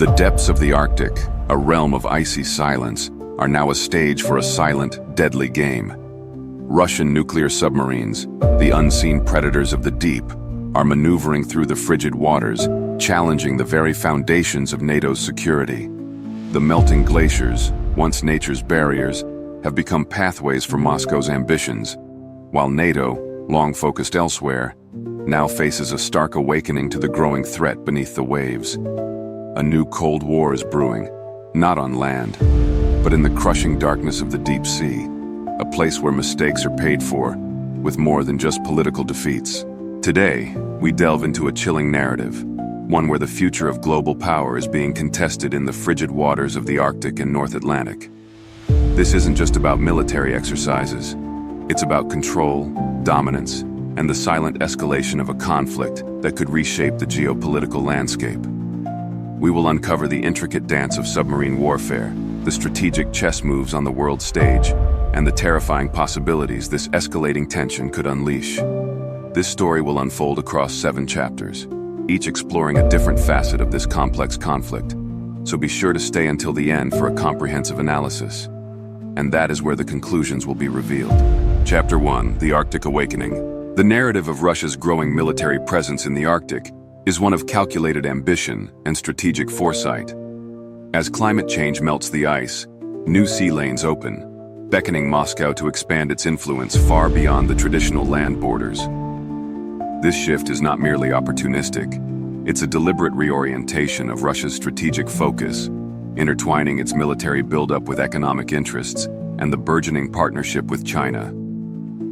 The depths of the Arctic, a realm of icy silence, are now a stage for a silent, deadly game. Russian nuclear submarines, the unseen predators of the deep, are maneuvering through the frigid waters, challenging the very foundations of NATO's security. The melting glaciers, once nature's barriers, have become pathways for Moscow's ambitions, while NATO, long focused elsewhere, now faces a stark awakening to the growing threat beneath the waves. A new Cold War is brewing, not on land, but in the crushing darkness of the deep sea, a place where mistakes are paid for, with more than just political defeats. Today, we delve into a chilling narrative, one where the future of global power is being contested in the frigid waters of the Arctic and North Atlantic. This isn't just about military exercises. It's about control, dominance, and the silent escalation of a conflict that could reshape the geopolitical landscape. We will uncover the intricate dance of submarine warfare, the strategic chess moves on the world stage, and the terrifying possibilities this escalating tension could unleash. This story will unfold across 7 chapters, each exploring a different facet of this complex conflict, so be sure to stay until the end for a comprehensive analysis. And that is where the conclusions will be revealed. Chapter 1: The Arctic Awakening. The narrative of Russia's growing military presence in the Arctic is one of calculated ambition and strategic foresight. As climate change melts the ice, new sea lanes open, beckoning Moscow to expand its influence far beyond the traditional land borders. This shift is not merely opportunistic, it's a deliberate reorientation of Russia's strategic focus, intertwining its military buildup with economic interests and the burgeoning partnership with China.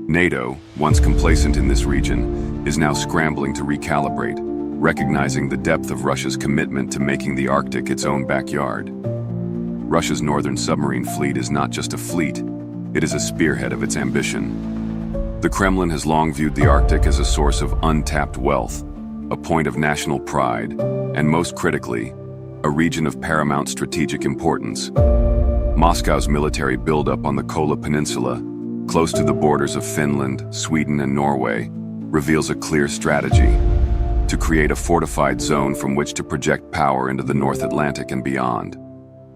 NATO, once complacent in this region, is now scrambling to recalibrate, recognizing the depth of Russia's commitment to making the Arctic its own backyard. Russia's northern submarine fleet is not just a fleet, it is a spearhead of its ambition. The Kremlin has long viewed the Arctic as a source of untapped wealth, a point of national pride, and most critically, a region of paramount strategic importance. Moscow's military buildup on the Kola Peninsula, close to the borders of Finland, Sweden, and Norway, reveals a clear strategy: to create a fortified zone from which to project power into the North Atlantic and beyond.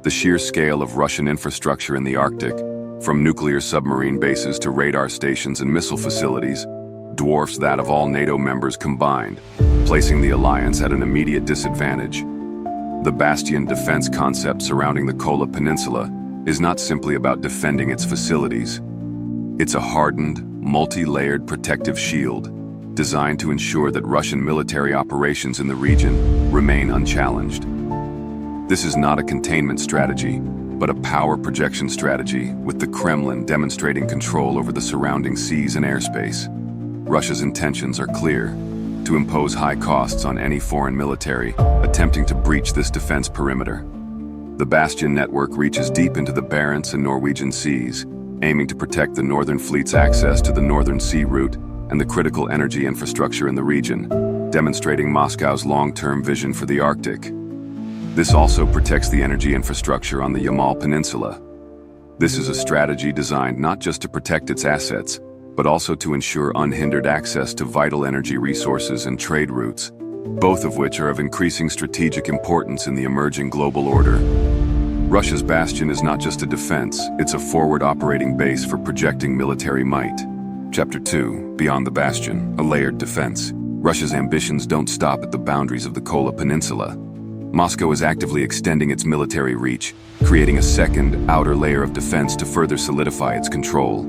The sheer scale of Russian infrastructure in the Arctic, from nuclear submarine bases to radar stations and missile facilities, dwarfs that of all NATO members combined, placing the alliance at an immediate disadvantage. The Bastion defense concept surrounding the Kola Peninsula is not simply about defending its facilities. It's a hardened, multi-layered protective shield designed to ensure that Russian military operations in the region remain unchallenged. This is not a containment strategy, but a power projection strategy, with the Kremlin demonstrating control over the surrounding seas and airspace. Russia's intentions are clear: to impose high costs on any foreign military attempting to breach this defense perimeter. The Bastion network reaches deep into the Barents and Norwegian seas, aiming to protect the Northern Fleet's access to the Northern Sea Route and the critical energy infrastructure in the region, demonstrating Moscow's long-term vision for the Arctic. This also protects the energy infrastructure on the Yamal Peninsula. This is a strategy designed not just to protect its assets, but also to ensure unhindered access to vital energy resources and trade routes, both of which are of increasing strategic importance in the emerging global order. Russia's Bastion is not just a defense, it's a forward operating base for projecting military might. Chapter 2: Beyond the Bastion, a layered defense. Russia's ambitions don't stop at the boundaries of the Kola Peninsula. Moscow is actively extending its military reach, creating a second, outer layer of defense to further solidify its control.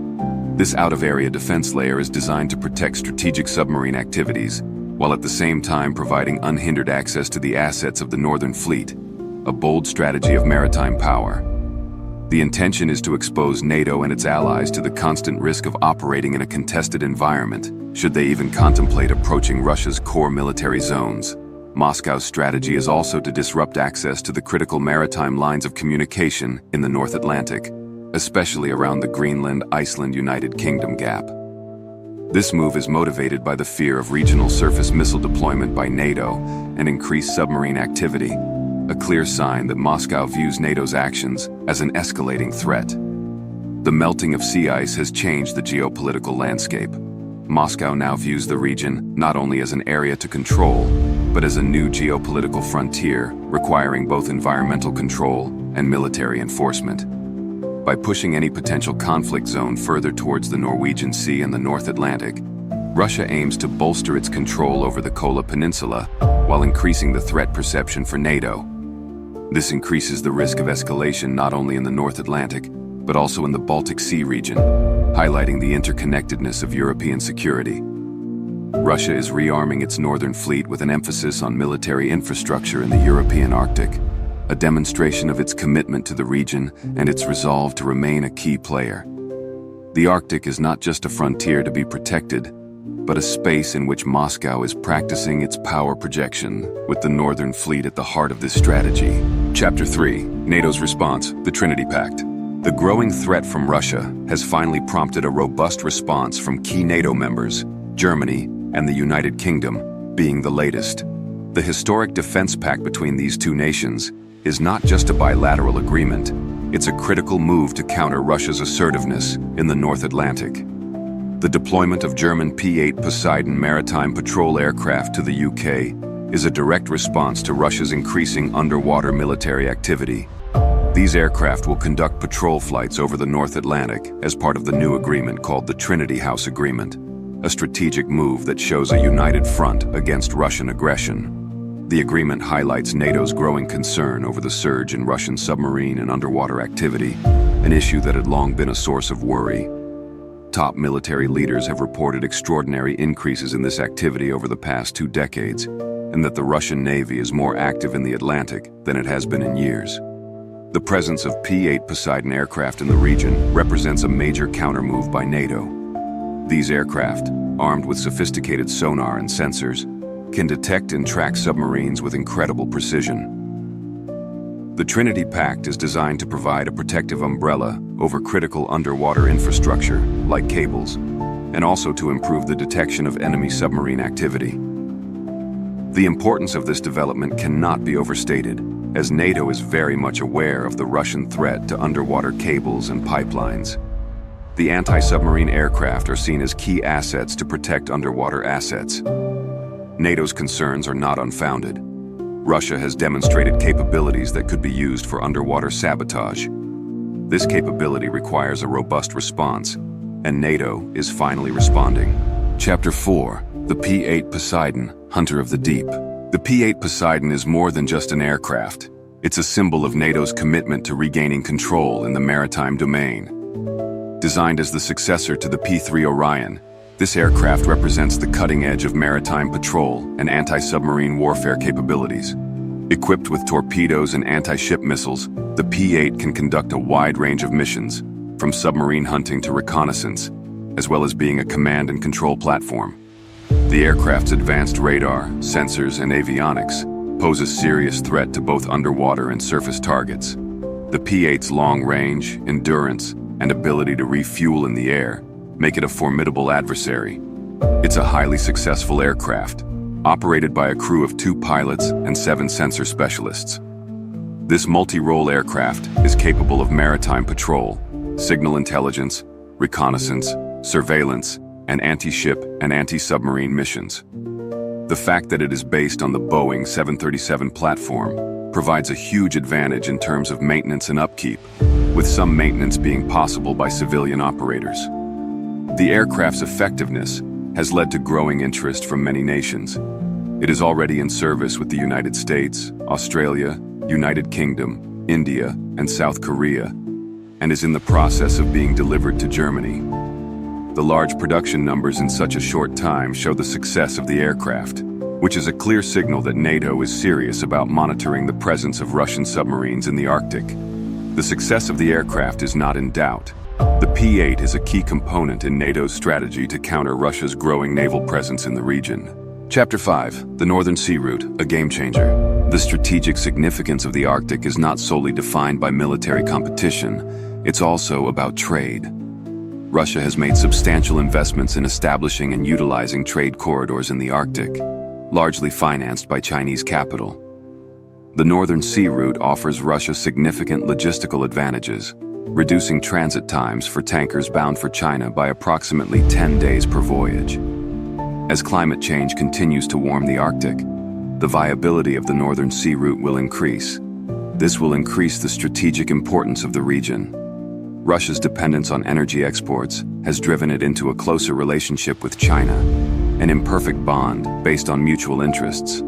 This out-of-area defense layer is designed to protect strategic submarine activities, while at the same time providing unhindered access to the assets of the Northern Fleet, a bold strategy of maritime power. The intention is to expose NATO and its allies to the constant risk of operating in a contested environment, should they even contemplate approaching Russia's core military zones. Moscow's strategy is also to disrupt access to the critical maritime lines of communication in the North Atlantic, especially around the Greenland-Iceland-United Kingdom gap. This move is motivated by the fear of regional surface missile deployment by NATO and increased submarine activity, a clear sign that Moscow views NATO's actions as an escalating threat. The melting of sea ice has changed the geopolitical landscape. Moscow now views the region not only as an area to control, but as a new geopolitical frontier requiring both environmental control and military enforcement. By pushing any potential conflict zone further towards the Norwegian Sea and the North Atlantic, Russia aims to bolster its control over the Kola Peninsula while increasing the threat perception for NATO. This increases the risk of escalation not only in the North Atlantic, but also in the Baltic Sea region, highlighting the interconnectedness of European security. Russia is rearming its northern fleet with an emphasis on military infrastructure in the European Arctic, a demonstration of its commitment to the region and its resolve to remain a key player. The Arctic is not just a frontier to be protected, but a space in which Moscow is practicing its power projection, with the Northern Fleet at the heart of this strategy. Chapter 3. NATO's response, the Trinity Pact. The growing threat from Russia has finally prompted a robust response from key NATO members, Germany and the United Kingdom being the latest. The historic defense pact between these two nations is not just a bilateral agreement, it's a critical move to counter Russia's assertiveness in the North Atlantic. The deployment of German P-8 Poseidon maritime patrol aircraft to the UK is a direct response to Russia's increasing underwater military activity. These aircraft will conduct patrol flights over the North Atlantic as part of the new agreement called the Trinity House Agreement, a strategic move that shows a united front against Russian aggression. The agreement highlights NATO's growing concern over the surge in Russian submarine and underwater activity, an issue that had long been a source of worry. Top military leaders have reported extraordinary increases in this activity over the past 2 decades, and that the Russian Navy is more active in the Atlantic than it has been in years. The presence of P-8 Poseidon aircraft in the region represents a major countermove by NATO. These aircraft, armed with sophisticated sonar and sensors, can detect and track submarines with incredible precision. The Trinity Pact is designed to provide a protective umbrella over critical underwater infrastructure, like cables, and also to improve the detection of enemy submarine activity. The importance of this development cannot be overstated, as NATO is very much aware of the Russian threat to underwater cables and pipelines. The anti-submarine aircraft are seen as key assets to protect underwater assets. NATO's concerns are not unfounded. Russia has demonstrated capabilities that could be used for underwater sabotage. This capability requires a robust response, and NATO is finally responding. Chapter 4. The P-8 Poseidon, Hunter of the Deep. The P-8 Poseidon is more than just an aircraft. It's a symbol of NATO's commitment to regaining control in the maritime domain. Designed as the successor to the P-3 Orion, this aircraft represents the cutting edge of maritime patrol and anti-submarine warfare capabilities. Equipped with torpedoes and anti-ship missiles, the P-8 can conduct a wide range of missions, from submarine hunting to reconnaissance, as well as being a command and control platform. The aircraft's advanced radar, sensors, and avionics pose a serious threat to both underwater and surface targets. The P-8's long range, endurance, and ability to refuel in the air make it a formidable adversary. It's a highly successful aircraft, operated by a crew of 2 pilots and 7 sensor specialists. This multi-role aircraft is capable of maritime patrol, signal intelligence, reconnaissance, surveillance, and anti-ship and anti-submarine missions. The fact that it is based on the Boeing 737 platform provides a huge advantage in terms of maintenance and upkeep, with some maintenance being possible by civilian operators. The aircraft's effectiveness has led to growing interest from many nations. It is already in service with the United States, Australia, United Kingdom, India, and South Korea, and is in the process of being delivered to Germany. The large production numbers in such a short time show the success of the aircraft, which is a clear signal that NATO is serious about monitoring the presence of Russian submarines in the Arctic. The success of the aircraft is not in doubt. The P-8 is a key component in NATO's strategy to counter Russia's growing naval presence in the region. Chapter 5. The Northern Sea Route, a game changer. The strategic significance of the Arctic is not solely defined by military competition, it's also about trade. Russia has made substantial investments in establishing and utilizing trade corridors in the Arctic, largely financed by Chinese capital. The Northern Sea Route offers Russia significant logistical advantages, reducing transit times for tankers bound for China by approximately 10 days per voyage. As climate change continues to warm the Arctic, the viability of the Northern Sea Route will increase. This will increase the strategic importance of the region. Russia's dependence on energy exports has driven it into a closer relationship with China, an imperfect bond based on mutual interests.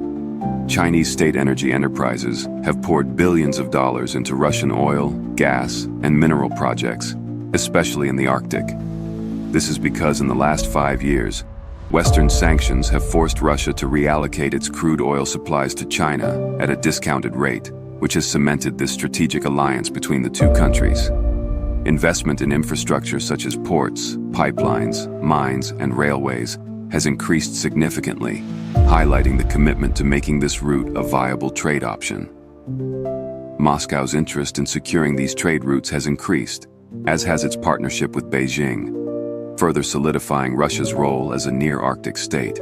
Chinese state energy enterprises have poured billions of dollars into Russian oil, gas, and mineral projects, especially in the Arctic. This is because in the last 5 years, Western sanctions have forced Russia to reallocate its crude oil supplies to China at a discounted rate, which has cemented this strategic alliance between the two countries. Investment in infrastructure such as ports, pipelines, mines, and railways has increased significantly, highlighting the commitment to making this route a viable trade option. Moscow's interest in securing these trade routes has increased, as has its partnership with Beijing, further solidifying Russia's role as a near-Arctic state.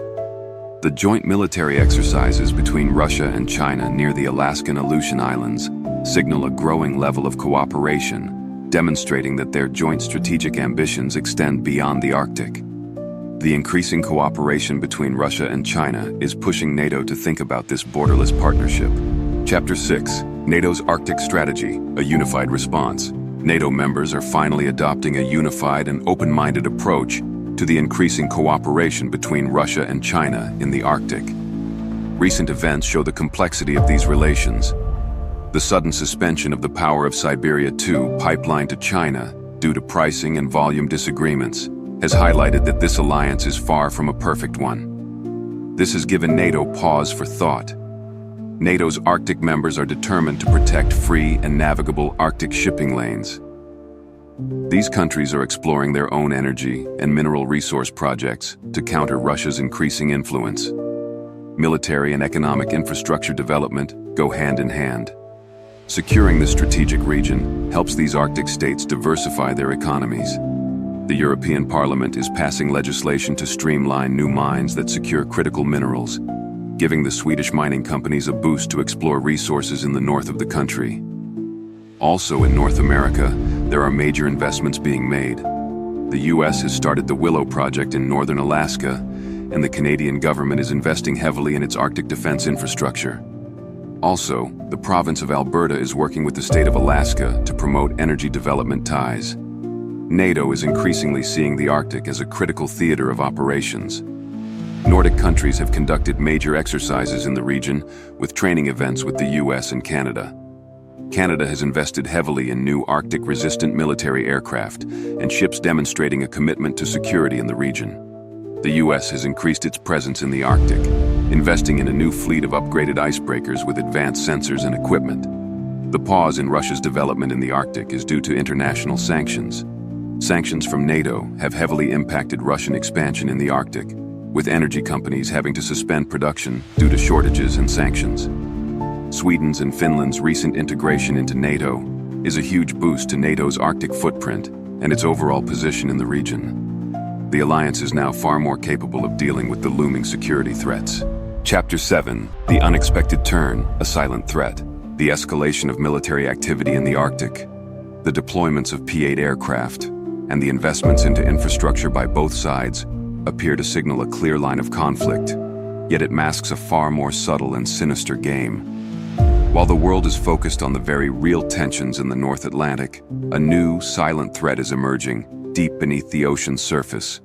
The joint military exercises between Russia and China near the Alaskan Aleutian Islands signal a growing level of cooperation, demonstrating that their joint strategic ambitions extend beyond the Arctic. The increasing cooperation between Russia and China is pushing NATO to think about this borderless partnership. Chapter 6: NATO's Arctic Strategy, a Unified Response. NATO members are finally adopting a unified and open-minded approach to the increasing cooperation between Russia and China in the Arctic. Recent events show the complexity of these relations. The sudden suspension of the Power of Siberia 2 pipeline to China due to pricing and volume disagreements has highlighted that this alliance is far from a perfect one. This has given NATO pause for thought. NATO's Arctic members are determined to protect free and navigable Arctic shipping lanes. These countries are exploring their own energy and mineral resource projects to counter Russia's increasing influence. Military and economic infrastructure development go hand in hand. Securing the strategic region helps these Arctic states diversify their economies. The European Parliament is passing legislation to streamline new mines that secure critical minerals, giving the Swedish mining companies a boost to explore resources in the north of the country. Also in North America, there are major investments being made. The US has started the Willow Project in northern Alaska, and the Canadian government is investing heavily in its Arctic defense infrastructure. Also, the province of Alberta is working with the state of Alaska to promote energy development ties. NATO is increasingly seeing the Arctic as a critical theater of operations. Nordic countries have conducted major exercises in the region, with training events with the US and Canada. Canada has invested heavily in new Arctic-resistant military aircraft and ships demonstrating a commitment to security in the region. The US has increased its presence in the Arctic, investing in a new fleet of upgraded icebreakers with advanced sensors and equipment. The pause in Russia's development in the Arctic is due to international sanctions. Sanctions from NATO have heavily impacted Russian expansion in the Arctic, with energy companies having to suspend production due to shortages and sanctions. Sweden's and Finland's recent integration into NATO is a huge boost to NATO's Arctic footprint and its overall position in the region. The alliance is now far more capable of dealing with the looming security threats. Chapter 7: The Unexpected Turn, a Silent Threat. The escalation of military activity in the Arctic, the deployments of P-8 aircraft, and the investments into infrastructure by both sides appear to signal a clear line of conflict, yet it masks a far more subtle and sinister game. While the world is focused on the very real tensions in the North Atlantic, a new, silent threat is emerging deep beneath the ocean's surface.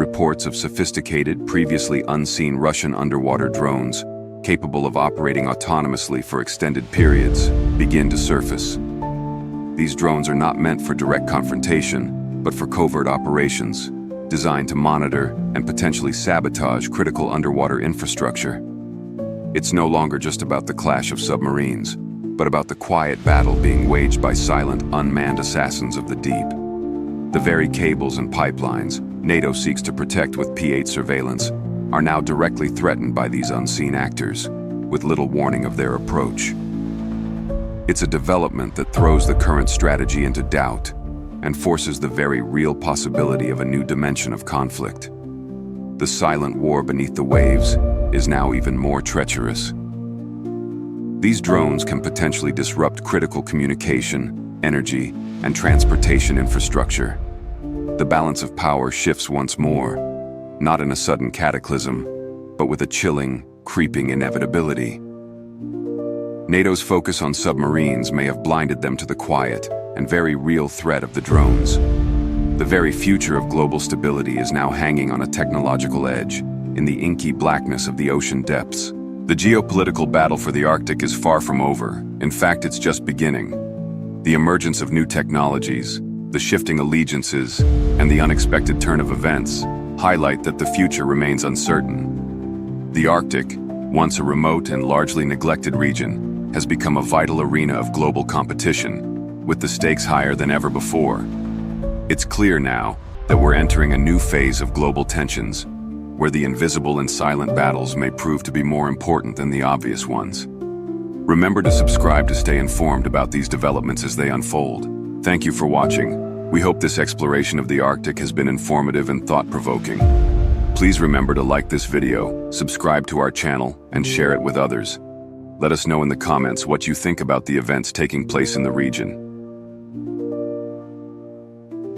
Reports of sophisticated, previously unseen Russian underwater drones, capable of operating autonomously for extended periods, begin to surface. These drones are not meant for direct confrontation, but for covert operations, designed to monitor and potentially sabotage critical underwater infrastructure. It's no longer just about the clash of submarines, but about the quiet battle being waged by silent, unmanned assassins of the deep. The very cables and pipelines NATO seeks to protect with P-8 surveillance are now directly threatened by these unseen actors, with little warning of their approach. It's a development that throws the current strategy into doubt and forces the very real possibility of a new dimension of conflict. The silent war beneath the waves is now even more treacherous. These drones can potentially disrupt critical communication, energy, and transportation infrastructure. The balance of power shifts once more, not in a sudden cataclysm, but with a chilling, creeping inevitability. NATO's focus on submarines may have blinded them to the quiet and very real threat of the drones. The very future of global stability is now hanging on a technological edge, in the inky blackness of the ocean depths. The geopolitical battle for the Arctic is far from over. In fact, it's just beginning. The emergence of new technologies, the shifting allegiances, and the unexpected turn of events highlight that the future remains uncertain. The Arctic, once a remote and largely neglected region, has become a vital arena of global competition, with the stakes higher than ever before. It's clear now that we're entering a new phase of global tensions, where the invisible and silent battles may prove to be more important than the obvious ones. Remember to subscribe to stay informed about these developments as they unfold. Thank you for watching. We hope this exploration of the Arctic has been informative and thought-provoking. Please remember to like this video, subscribe to our channel, and share it with others. Let us know in the comments what you think about the events taking place in the region.